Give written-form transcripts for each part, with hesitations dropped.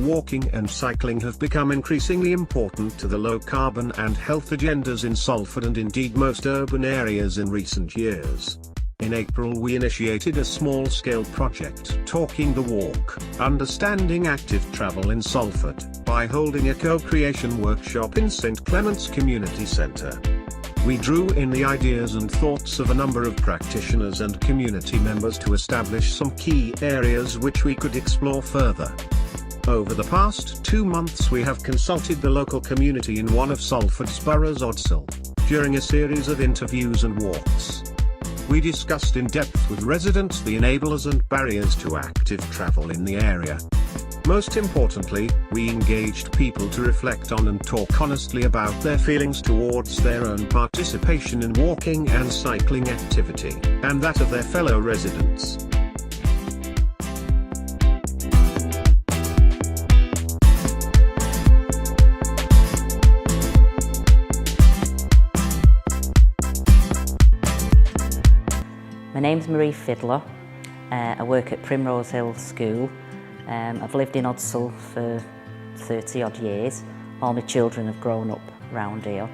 walking and cycling have become increasingly important to the low-carbon and health agendas in Salford and indeed most urban areas in recent years. In April we initiated a small-scale project Talking the Walk, Understanding Active Travel in Salford, by holding a co-creation workshop in St Clement's Community Centre. We drew in the ideas and thoughts of a number of practitioners and community members to establish some key areas which we could explore further. Over the past 2 months we have consulted the local community in one of Salford's boroughs, Odsal, during a series of interviews and walks. We discussed in depth with residents the enablers and barriers to active travel in the area. Most importantly, we engaged people to reflect on and talk honestly about their feelings towards their own participation in walking and cycling activity, and that of their fellow residents. My name's Marie Fiddler. I work at Primrose Hill School. I've lived in Odsal for 30 odd years. All my children have grown up round here.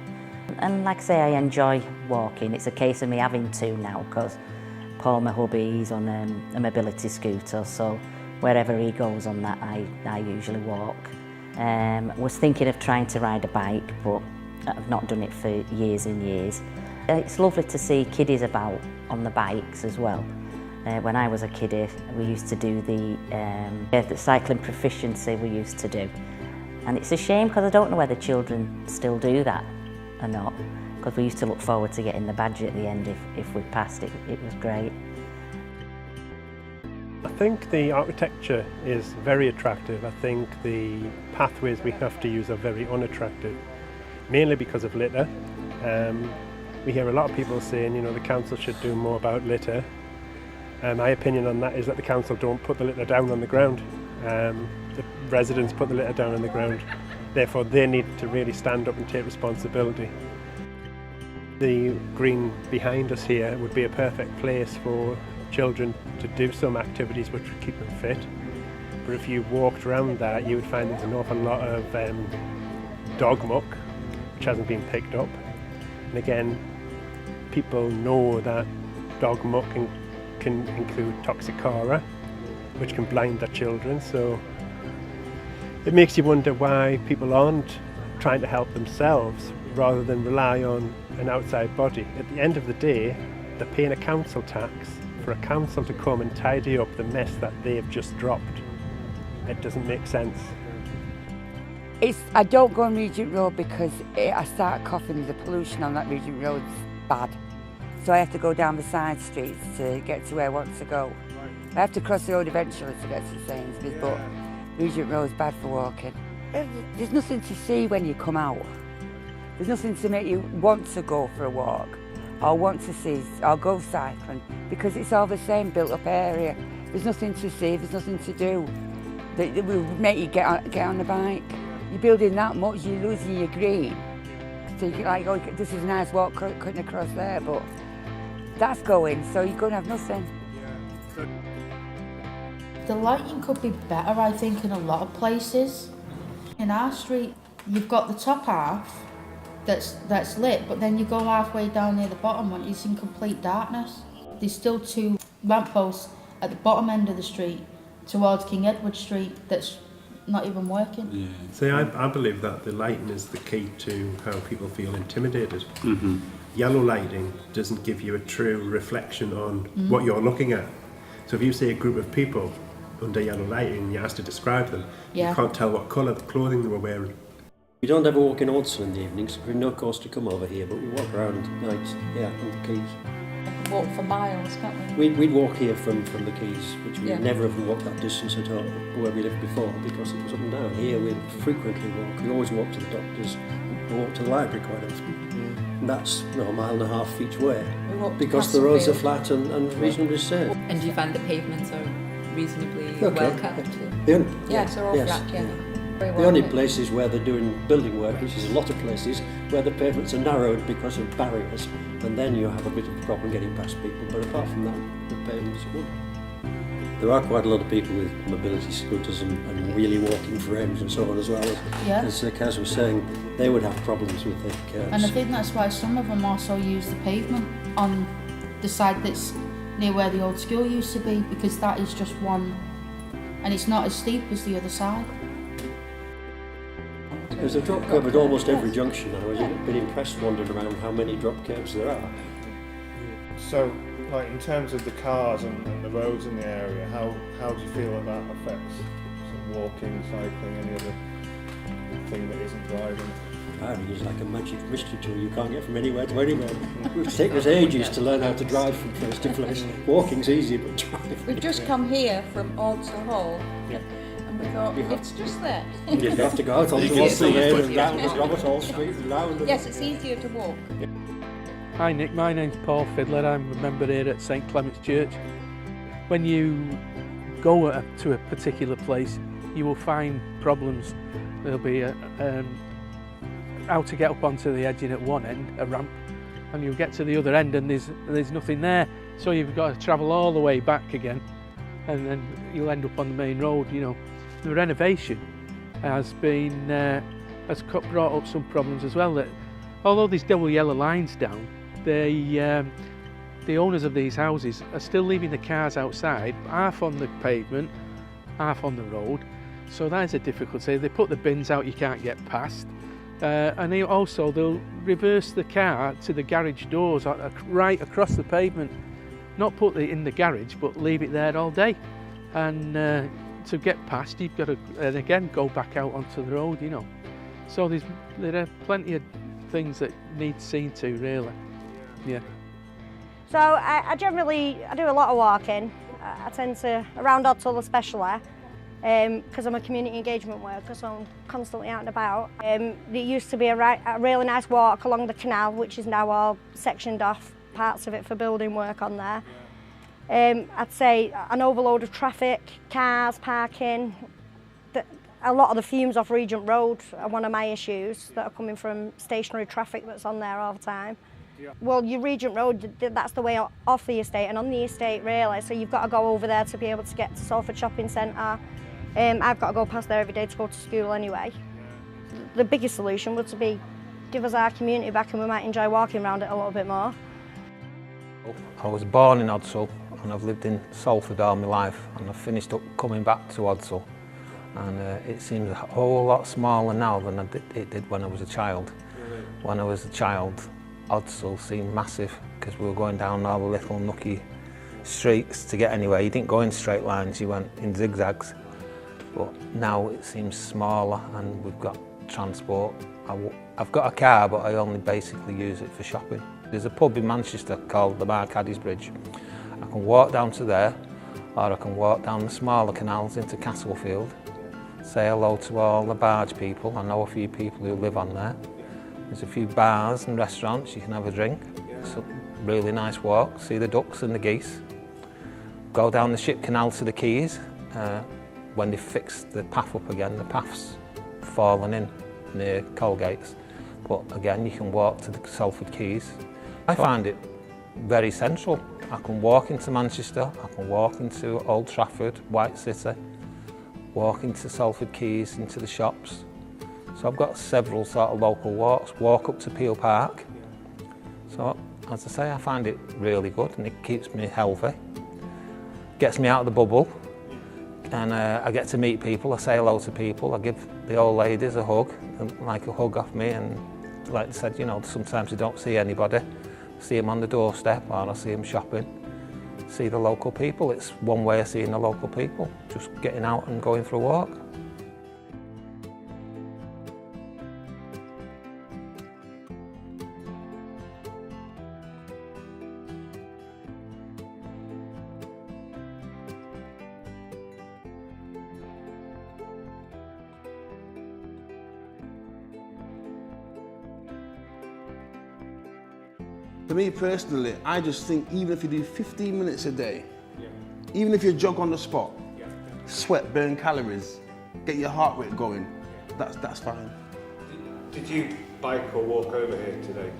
And like I say, I enjoy walking. It's a case of me having to now because Paul, my hubby, he's on a mobility scooter, so wherever he goes on that, I usually walk. Was thinking of trying to ride a bike, but I've not done it for years and years. It's lovely to see kiddies about on the bikes as well. When I was a kiddie, we used to do the cycling proficiency we used to do. And it's a shame because I don't know whether children still do that or not, because we used to look forward to getting the badge at the end if we passed it. It was great. I think the architecture is very attractive. I think the pathways we have to use are very unattractive, mainly because of litter. We hear a lot of people saying, you know, the council should do more about litter. My opinion on that is that the council don't put the litter down on the ground. The residents put the litter down on the ground. Therefore, they need to really stand up and take responsibility. The green behind us here would be a perfect place for children to do some activities which would keep them fit. But if you walked around that, you would find there's an awful lot of dog muck, which hasn't been picked up. And again, people know that dog muck can include toxicora, which can blind their children. So it makes you wonder why people aren't trying to help themselves rather than rely on an outside body. At the end of the day, they're paying a council tax for a council to come and tidy up the mess that they've just dropped. It doesn't make sense. I don't go on Regent Road because I start coughing. The pollution on that Regent Road's bad. So I have to go down the side streets to get to where I want to go. I have to cross the road eventually to get to Sainsbury's, but Regent Road's bad for walking. There's nothing to see when you come out. There's nothing to make you want to go for a walk or want to see or go cycling because it's all the same built up area. There's nothing to see, there's nothing to do that will make you get on the bike. You're building that much, you're losing your green. So you're like, oh, this is a nice walk cutting across there, but that's going, so you're going to have nothing. The lighting could be better, I think, in a lot of places. In our street, you've got the top half that's lit, but then you go halfway down near the bottom and it's in complete darkness. There's still 2 lampposts at the bottom end of the street towards King Edward Street that's not even working. Yeah. So I believe that the lighting is the key to how people feel intimidated. Mm-hmm. Yellow lighting doesn't give you a true reflection on what you're looking at. So if you see a group of people under yellow lighting and you're asked to describe them, you can't tell what colour of clothing they were wearing. We don't ever walk in Odsal in the evenings, we've no cause to come over here, but we walk around at night, on the quays. Walk for miles, can't we? We'd walk here from the quays, which we never have walked that distance at all, where we lived before, because it was up and down. Here we frequently walk, we always walk to the doctors, we walk to the library quite often. And that's a mile and a half each way, because the roads are flat and reasonably safe. And do you find the pavements are reasonably well kept? Yes, they're all flat, The only places where they're doing building work, which is a lot of places, where the pavements are narrowed because of barriers, and then you have a bit of a problem getting past people, but apart from that, the pavements are good. There are quite a lot of people with mobility scooters and wheelie walking frames and so on as well. As Kaz was saying, they would have problems with their curbs. And I think that's why some of them also use the pavement on the side that's near where the old school used to be, because that is just one, and it's not as steep as the other side. There's a drop curb at almost every junction now. I've been impressed wandering around how many drop curbs there are. So, like in terms of the cars and the roads in the area, how do you feel that affects sort of walking, cycling, any other thing that isn't driving? Driving is like a magic mystery tool. You can't get from anywhere to anywhere. It's taken us ages to learn how to drive from place to place. Walking's easy, but driving... We've just come here from Ordsall Hall, and we thought, it's just there. You have to go out onto Ordsall Lane and round Robert Hall Street and round. Yes, it's easier to walk. Hi Nick, my name's Paul Fiddler. I'm a member here at St Clement's Church. When you go to a particular place, you will find problems. There'll be how to get up onto the edging at one end, a ramp, and you'll get to the other end and there's nothing there. So you've got to travel all the way back again, and then you'll end up on the main road. You know, the renovation has brought up some problems as well. That although there's double yellow lines down, the owners of these houses are still leaving the cars outside, half on the pavement, half on the road. So that is a difficulty. They put the bins out, you can't get past. And they'll reverse the car to the garage doors right across the pavement. Not put it in the garage, but leave it there all day. And to get past, you've got to, and again, go back out onto the road, you know. So there are plenty of things that need seen to, really. Yeah. So I do a lot of walking. I tend to, around Ordsall especially, because I'm a community engagement worker, so I'm constantly out and about. There used to be a really nice walk along the canal, which is now all sectioned off, parts of it for building work on there. I'd say an overload of traffic, cars, parking. A lot of the fumes off Regent Road are one of my issues that are coming from stationary traffic that's on there all the time. Yeah. Well, your Regent Road, that's the way off the estate and on the estate really, so you've got to go over there to be able to get to Salford Shopping Centre. I've got to go past there every day to go to school anyway. The biggest solution would be give us our community back and we might enjoy walking around it a little bit more. I was born in Ordsall and I've lived in Salford all my life, and I've finished up coming back to Ordsall, and it seems a whole lot smaller now than it did when I was a child. When I was a child, Ordsall seemed massive because we were going down all the little nooky streets to get anywhere. You didn't go in straight lines, you went in zigzags. But now it seems smaller and we've got transport. I've got a car, but I only basically use it for shopping. There's a pub in Manchester called the Marcaddy's Bridge. I can walk down to there, or I can walk down the smaller canals into Castlefield, say hello to all the barge people. I know a few people who live on there. There's a few bars and restaurants, you can have a drink. It's a really nice walk, see the ducks and the geese. Go down the ship canal to the quays. When they fixed the path up again, the path's fallen in near Colgate's. But again, you can walk to the Salford Quays. I find it very central. I can walk into Manchester, I can walk into Old Trafford, White City, walk into Salford Quays, into the shops. So I've got several sort of local walks, walk up to Peel Park. So as I say, I find it really good and it keeps me healthy. Gets me out of the bubble. And I get to meet people, I say hello to people, I give the old ladies a hug, and like a hug off me, and like I said, you know, sometimes you don't see anybody, see them on the doorstep, or I see them shopping, see the local people. It's one way of seeing the local people, just getting out and going for a walk. For me personally, I just think even if you do 15 minutes a day, even if you jog on the spot, sweat, burn calories, get your heart rate going, that's fine. Did you bike or walk over here today?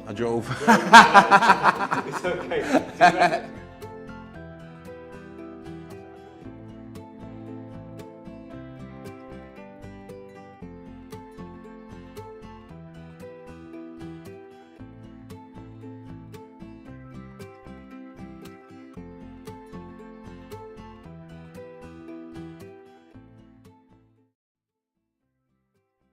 I drove. It's okay.